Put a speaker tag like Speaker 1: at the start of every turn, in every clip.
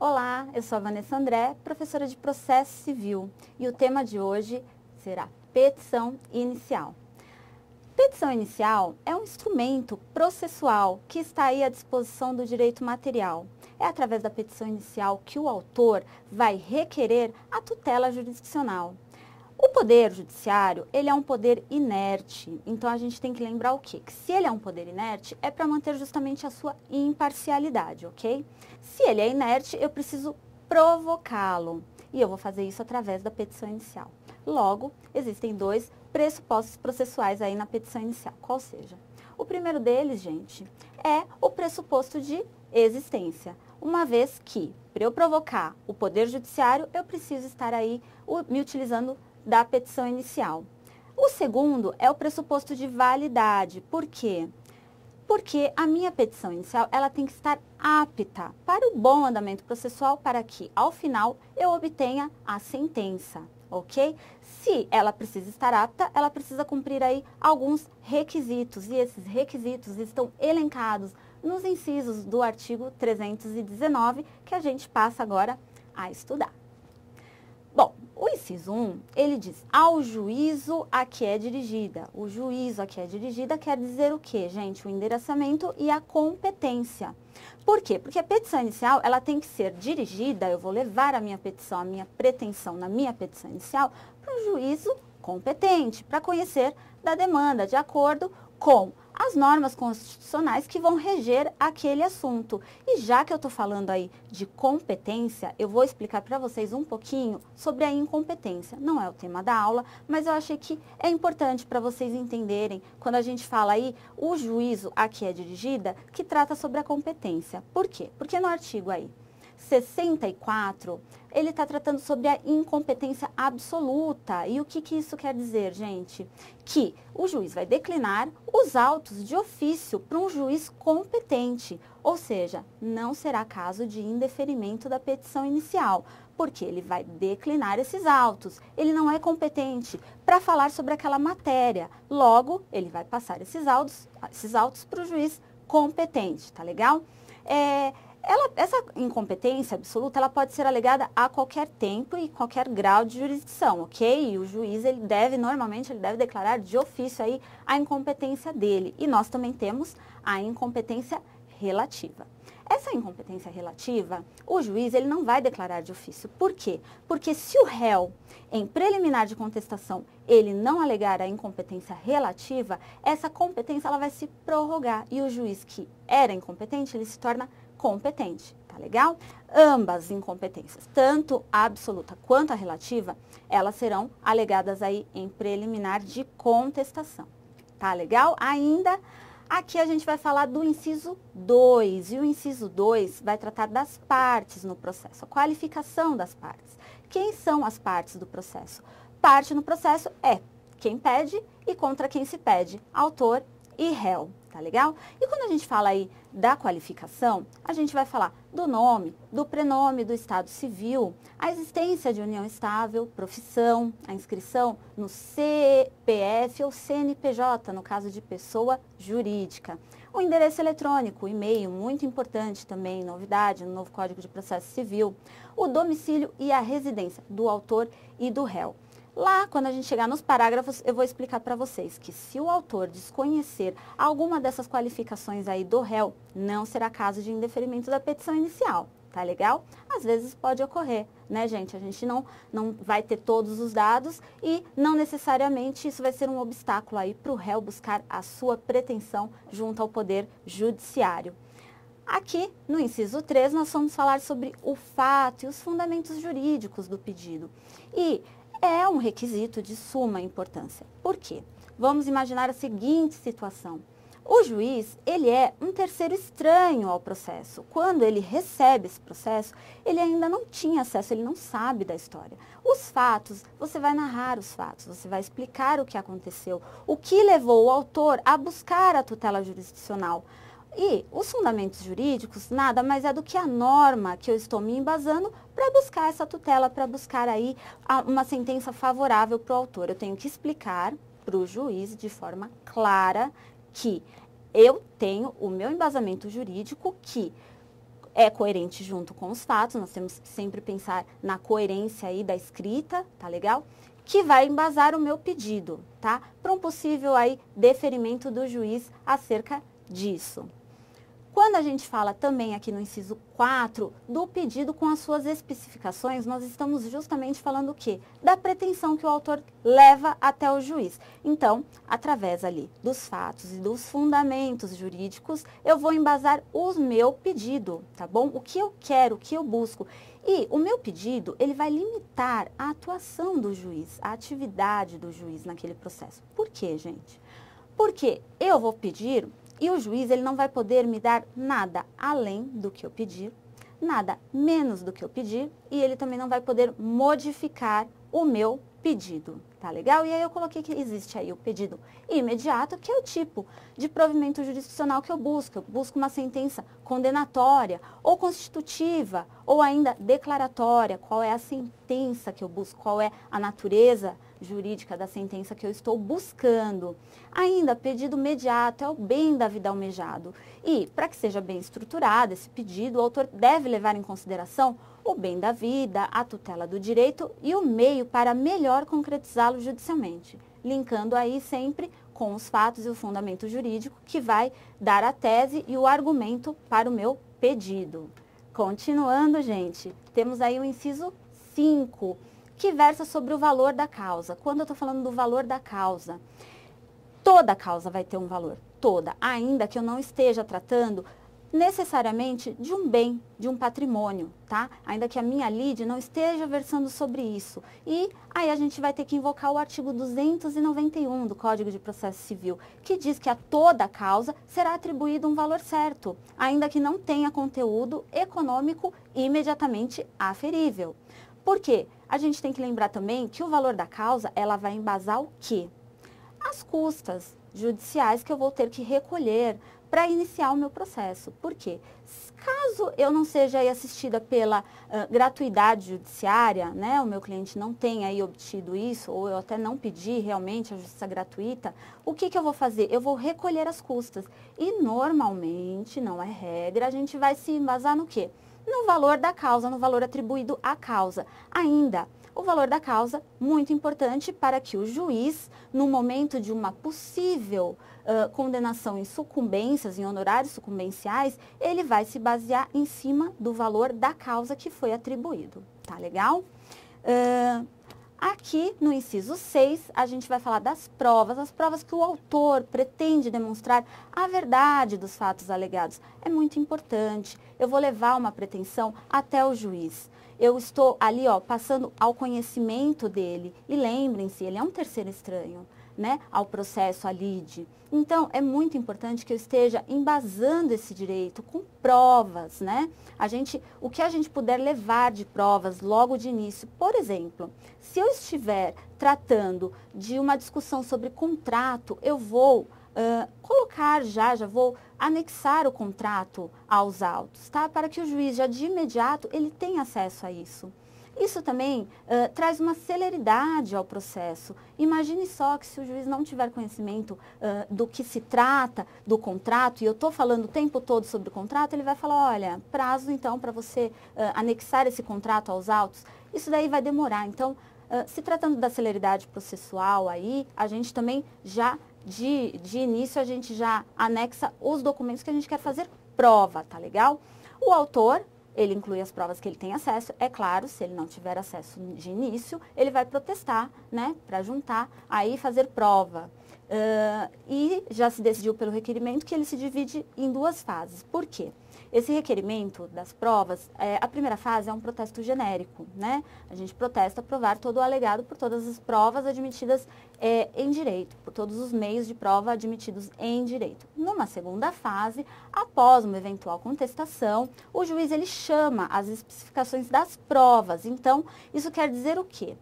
Speaker 1: Olá, eu sou a Vanessa André, professora de Processo Civil, e o tema de hoje será petição inicial. Petição inicial é um instrumento processual que está aí à disposição do direito material. É através da petição inicial que o autor vai requerer a tutela jurisdicional. O poder judiciário, ele é um poder inerte, então a gente tem que lembrar o quê? Que se ele é um poder inerte, é para manter justamente a sua imparcialidade, ok? Se ele é inerte, eu preciso provocá-lo, e eu vou fazer isso através da petição inicial. Logo, existem dois pressupostos processuais aí na petição inicial, qual seja? O primeiro deles, gente, é o pressuposto de existência, uma vez que, para eu provocar o poder judiciário, eu preciso estar aí me utilizando da petição inicial. O segundo é o pressuposto de validade. Por quê? Porque a minha petição inicial, ela tem que estar apta para o bom andamento processual, para que, ao final, eu obtenha a sentença, ok? Se ela precisa estar apta, ela precisa cumprir aí alguns requisitos, e esses requisitos estão elencados nos incisos do artigo 319, que a gente passa agora a estudar. Bom, o inciso 1, ele diz, ao juízo a que é dirigida. O juízo a que é dirigida quer dizer o quê, gente? O endereçamento e a competência. Por quê? Porque a petição inicial, ela tem que ser dirigida, eu vou levar a minha petição, a minha pretensão na minha petição inicial, para o juízo competente, para conhecer da demanda, de acordo com as normas constitucionais que vão reger aquele assunto. E já que eu estou falando aí de competência, eu vou explicar para vocês um pouquinho sobre a incompetência. Não é o tema da aula, mas eu achei que é importante para vocês entenderem, quando a gente fala aí, o juízo a que é dirigida, que trata sobre a competência. Por quê? Porque no artigo aí 64, ele está tratando sobre a incompetência absoluta. E o que isso quer dizer, gente? Que o juiz vai declinar os autos de ofício para um juiz competente, ou seja, não será caso de indeferimento da petição inicial, porque ele vai declinar esses autos. Ele não é competente para falar sobre aquela matéria. Logo, ele vai passar esses autos para o juiz competente, tá legal? Essa incompetência absoluta, ela pode ser alegada a qualquer tempo e qualquer grau de jurisdição, ok? E o juiz, normalmente, ele deve declarar de ofício aí a incompetência dele. E nós também temos a incompetência relativa. Essa incompetência relativa, o juiz, ele não vai declarar de ofício. Por quê? Porque se o réu, em preliminar de contestação, ele não alegar a incompetência relativa, essa competência, ela vai se prorrogar. E o juiz que era incompetente, ele se torna competente, tá legal? Ambas incompetências, tanto a absoluta quanto a relativa, elas serão alegadas aí em preliminar de contestação, tá legal? Ainda aqui a gente vai falar do inciso 2, e o inciso 2 vai tratar das partes no processo, a qualificação das partes. Quem são as partes do processo? Parte no processo é quem pede e contra quem se pede, autor e réu, tá legal? E quando a gente fala aí da qualificação, a gente vai falar do nome, do prenome, do estado civil, a existência de união estável, profissão, a inscrição no CPF ou CNPJ, no caso de pessoa jurídica. O endereço eletrônico, o e-mail, muito importante também, novidade no novo Código de Processo Civil, o domicílio e a residência do autor e do réu. Lá, quando a gente chegar nos parágrafos, eu vou explicar para vocês que se o autor desconhecer alguma dessas qualificações aí do réu, não será caso de indeferimento da petição inicial, tá legal? Às vezes pode ocorrer, né, gente? A gente não vai ter todos os dados e não necessariamente isso vai ser um obstáculo aí para o réu buscar a sua pretensão junto ao Poder Judiciário. Aqui, no inciso 3, nós vamos falar sobre o fato e os fundamentos jurídicos do pedido. E é um requisito de suma importância. Por quê? Vamos imaginar a seguinte situação. O juiz, ele é um terceiro estranho ao processo. Quando ele recebe esse processo, ele ainda não tinha acesso, ele não sabe da história. Os fatos, você vai narrar os fatos, você vai explicar o que aconteceu, o que levou o autor a buscar a tutela jurisdicional. E os fundamentos jurídicos nada mais é do que a norma que eu estou me embasando para buscar essa tutela, para buscar aí uma sentença favorável para o autor. Eu tenho que explicar para o juiz de forma clara que eu tenho o meu embasamento jurídico que é coerente junto com os fatos, nós temos que sempre pensar na coerência aí da escrita, tá legal? Que vai embasar o meu pedido, tá? Para um possível aí deferimento do juiz acerca disso. Quando a gente fala também aqui no inciso 4 do pedido com as suas especificações, nós estamos justamente falando o quê? Da pretensão que o autor leva até o juiz. Então, através ali dos fatos e dos fundamentos jurídicos, eu vou embasar o meu pedido, tá bom? O que eu quero, o que eu busco. E o meu pedido, ele vai limitar a atuação do juiz, a atividade do juiz naquele processo. Por quê, gente? Porque eu vou pedir e o juiz ele não vai poder me dar nada além do que eu pedir, nada menos do que eu pedir, e ele também não vai poder modificar o meu pedido, tá legal? E aí eu coloquei que existe aí o pedido imediato, que é o tipo de provimento jurisdicional que eu busco uma sentença condenatória, ou constitutiva, ou ainda declaratória, qual é a sentença que eu busco, qual é a natureza jurídica da sentença que eu estou buscando. Ainda, pedido imediato é o bem da vida almejado. E, para que seja bem estruturado esse pedido, o autor deve levar em consideração o bem da vida, a tutela do direito e o meio para melhor concretizá-lo judicialmente, linkando aí sempre com os fatos e o fundamento jurídico que vai dar a tese e o argumento para o meu pedido. Continuando, gente, temos aí o inciso 5, que versa sobre o valor da causa. Quando eu estou falando do valor da causa, toda causa vai ter um valor, toda, ainda que eu não esteja tratando necessariamente de um bem, de um patrimônio, tá? Ainda que a minha lide não esteja versando sobre isso. E aí a gente vai ter que invocar o artigo 291 do Código de Processo Civil, que diz que a toda causa será atribuído um valor certo, ainda que não tenha conteúdo econômico imediatamente aferível. Por quê? A gente tem que lembrar também que o valor da causa, ela vai embasar o quê? As custas judiciais que eu vou ter que recolher para iniciar o meu processo. Por quê? Caso eu não seja aí assistida pela gratuidade judiciária, né, o meu cliente não tenha aí obtido isso, ou eu até não pedi realmente a justiça gratuita, o que eu vou fazer? Eu vou recolher as custas. E normalmente, não é regra, a gente vai se embasar no quê? No valor da causa, no valor atribuído à causa. Ainda, o valor da causa, muito importante para que o juiz, no momento de uma possível condenação em sucumbências, em honorários sucumbenciais, ele vai se basear em cima do valor da causa que foi atribuído. Tá legal? Aqui no inciso 6, a gente vai falar das provas, as provas que o autor pretende demonstrar a verdade dos fatos alegados. É muito importante. Eu vou levar uma pretensão até o juiz. Eu estou ali, ó, passando ao conhecimento dele. E lembrem-se, ele é um terceiro estranho, né, ao processo, à lide. Então, é muito importante que eu esteja embasando esse direito com provas, né? O que a gente puder levar de provas logo de início. Por exemplo, se eu estiver tratando de uma discussão sobre contrato, eu vou colocar já vou anexar o contrato aos autos, tá? Para que o juiz já de imediato ele tenha acesso a isso. Isso também traz uma celeridade ao processo. Imagine só que se o juiz não tiver conhecimento do que se trata do contrato, e eu estou falando o tempo todo sobre o contrato, ele vai falar, olha, prazo então para você anexar esse contrato aos autos, isso daí vai demorar. Então, se tratando da celeridade processual aí, a gente também já, de início, a gente já anexa os documentos que a gente quer fazer prova, tá legal? O autor, ele inclui as provas que ele tem acesso, é claro, se ele não tiver acesso de início, ele vai protestar, né, para juntar, aí fazer prova. E já se decidiu pelo requerimento que ele se divide em duas fases. Por quê? Esse requerimento das provas, a primeira fase é um protesto genérico, né? A gente protesta provar todo o alegado por todas as provas admitidas em direito, por todos os meios de prova admitidos em direito. Numa segunda fase, após uma eventual contestação, o juiz ele chama as especificações das provas. Então, isso quer dizer o quê?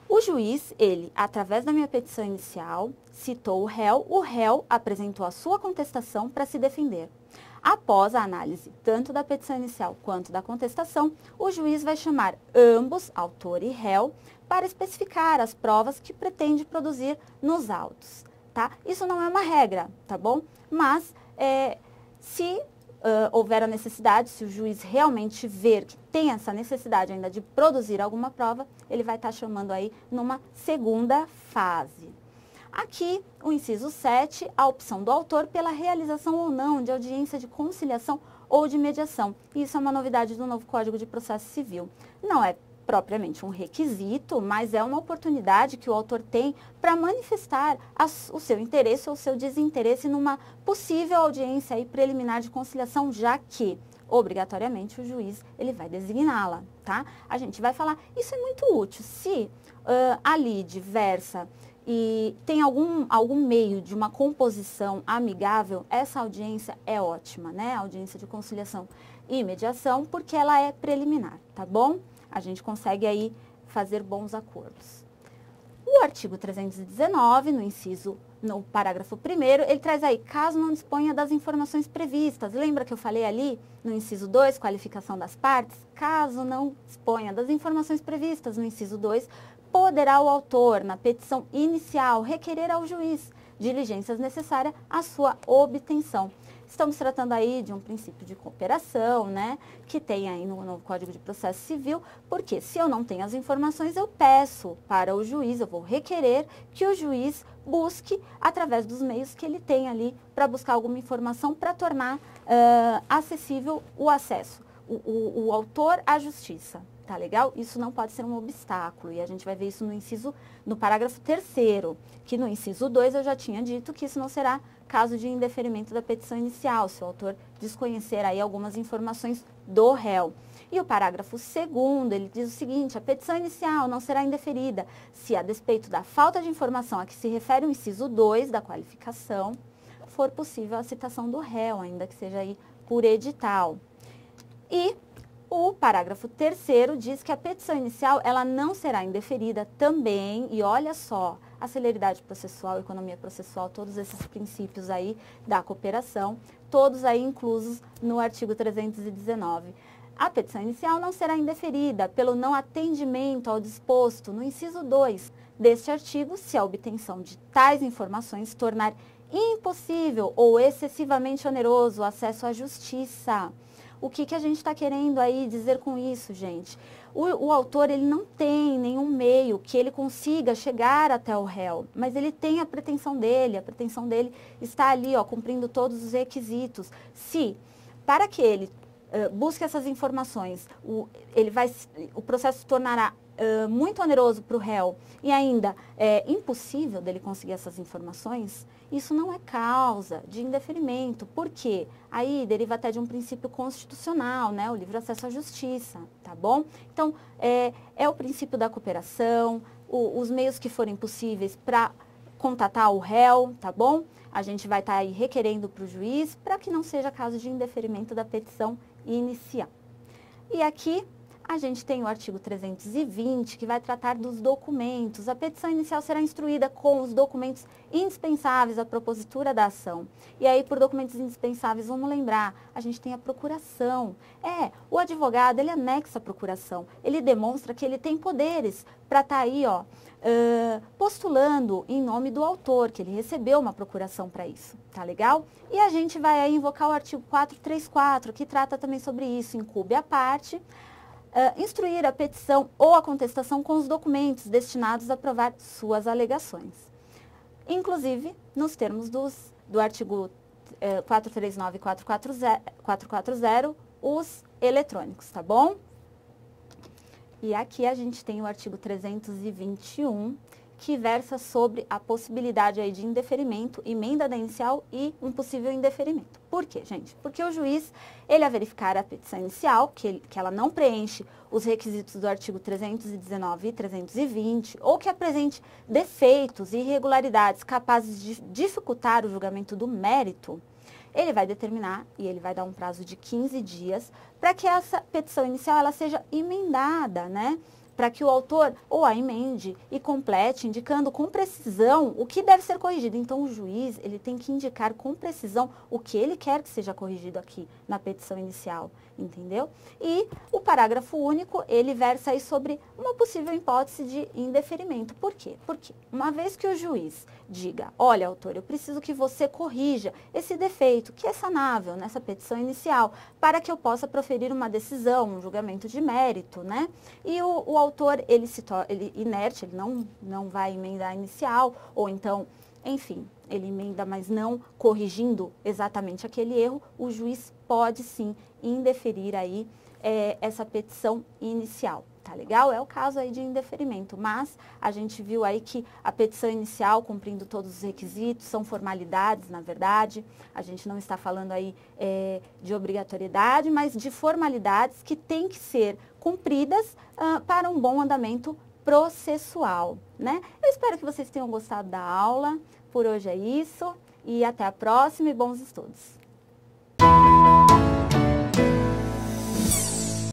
Speaker 1: O juiz, ele, através da minha petição inicial, citou o réu apresentou a sua contestação para se defender. Após a análise tanto da petição inicial quanto da contestação, o juiz vai chamar ambos, autor e réu, para especificar as provas que pretende produzir nos autos, tá? Isso não é uma regra, tá bom? Mas, se houver a necessidade, se o juiz realmente ver que tem essa necessidade ainda de produzir alguma prova, ele vai estar chamando aí numa segunda fase. Aqui, o inciso 7, a opção do autor pela realização ou não de audiência de conciliação ou de mediação. Isso é uma novidade do novo Código de Processo Civil. Não é propriamente um requisito, mas é uma oportunidade que o autor tem para manifestar o seu interesse ou o seu desinteresse numa possível audiência aí preliminar de conciliação, já que, obrigatoriamente, o juiz ele vai designá-la, tá? A gente vai falar, isso é muito útil. Se a lide versa e tem algum meio de uma composição amigável, essa audiência é ótima, né? A audiência de conciliação e mediação, porque ela é preliminar, tá bom? A gente consegue aí fazer bons acordos. O artigo 319, no parágrafo 1º, ele traz aí, caso não disponha das informações previstas. Lembra que eu falei ali no inciso 2, qualificação das partes? Caso não disponha das informações previstas no inciso 2, poderá o autor, na petição inicial, requerer ao juiz diligências necessárias à sua obtenção. Estamos tratando aí de um princípio de cooperação, né, que tem aí no novo Código de Processo Civil, porque se eu não tenho as informações, eu peço para o juiz, eu vou requerer que o juiz busque através dos meios que ele tem ali para buscar alguma informação para tornar acessível o acesso, o autor à justiça. Tá legal? Isso não pode ser um obstáculo, e a gente vai ver isso no parágrafo 3º, que no inciso 2 eu já tinha dito que isso não será caso de indeferimento da petição inicial, se o autor desconhecer aí algumas informações do réu. E o parágrafo 2º, ele diz o seguinte, a petição inicial não será indeferida se, a despeito da falta de informação a que se refere o inciso 2 da qualificação, for possível a citação do réu, ainda que seja aí por edital. E o parágrafo 3º diz que a petição inicial ela não será indeferida também, e olha só, a celeridade processual, economia processual, todos esses princípios aí da cooperação, todos aí inclusos no artigo 319. A petição inicial não será indeferida pelo não atendimento ao disposto no inciso 2 deste artigo, se a obtenção de tais informações tornar impossível ou excessivamente oneroso o acesso à justiça. O que a gente está querendo aí dizer com isso, gente? O autor, ele não tem nenhum meio que ele consiga chegar até o réu, mas ele tem a pretensão dele está ali, ó, cumprindo todos os requisitos. Se, para que ele busque essas informações, o processo se tornará muito oneroso para o réu e ainda impossível dele conseguir essas informações, isso não é causa de indeferimento. Por quê? Aí deriva até de um princípio constitucional, né? O livre acesso à justiça, tá bom? Então, é o princípio da cooperação, os meios que forem possíveis para contatar o réu, tá bom? A gente vai estar aí requerendo para o juiz para que não seja caso de indeferimento da petição inicial. E aqui a gente tem o artigo 320, que vai tratar dos documentos. A petição inicial será instruída com os documentos indispensáveis à propositura da ação. E aí, por documentos indispensáveis, vamos lembrar, a gente tem a procuração. O advogado, ele anexa a procuração. Ele demonstra que ele tem poderes para estar aí, ó, postulando em nome do autor, que ele recebeu uma procuração para isso, tá legal? E a gente vai aí invocar o artigo 434, que trata também sobre isso, incube a parte, instruir a petição ou a contestação com os documentos destinados a provar suas alegações. Inclusive, nos termos do artigo 439 e 440, os eletrônicos, tá bom? E aqui a gente tem o artigo 321, que versa sobre a possibilidade aí de indeferimento, emenda da inicial e um possível indeferimento. Por quê, gente? Porque o juiz, ele a verificar a petição inicial, que ela não preenche os requisitos do artigo 319 e 320, ou que apresente defeitos e irregularidades capazes de dificultar o julgamento do mérito, ele vai determinar e ele vai dar um prazo de 15 dias para que essa petição inicial ela seja emendada, né? para que o autor ou a emende e complete, indicando com precisão o que deve ser corrigido. Então, o juiz, ele tem que indicar com precisão o que ele quer que seja corrigido aqui na petição inicial, entendeu? E o parágrafo único, ele versa aí sobre uma possível hipótese de indeferimento. Por quê? Porque uma vez que o juiz diga, olha, autor, eu preciso que você corrija esse defeito que é sanável nessa petição inicial, para que eu possa proferir uma decisão, um julgamento de mérito, né? E o autor, ele inerte, ele não vai emendar a inicial, ou então, enfim, ele emenda, mas não corrigindo exatamente aquele erro, o juiz pode sim indeferir aí essa petição inicial. Tá legal? É o caso aí de indeferimento, mas a gente viu aí que a petição inicial, cumprindo todos os requisitos, são formalidades, na verdade, a gente não está falando aí de obrigatoriedade, mas de formalidades que têm que ser cumpridas para um bom andamento processual, né? Eu espero que vocês tenham gostado da aula, por hoje é isso, e até a próxima e bons estudos!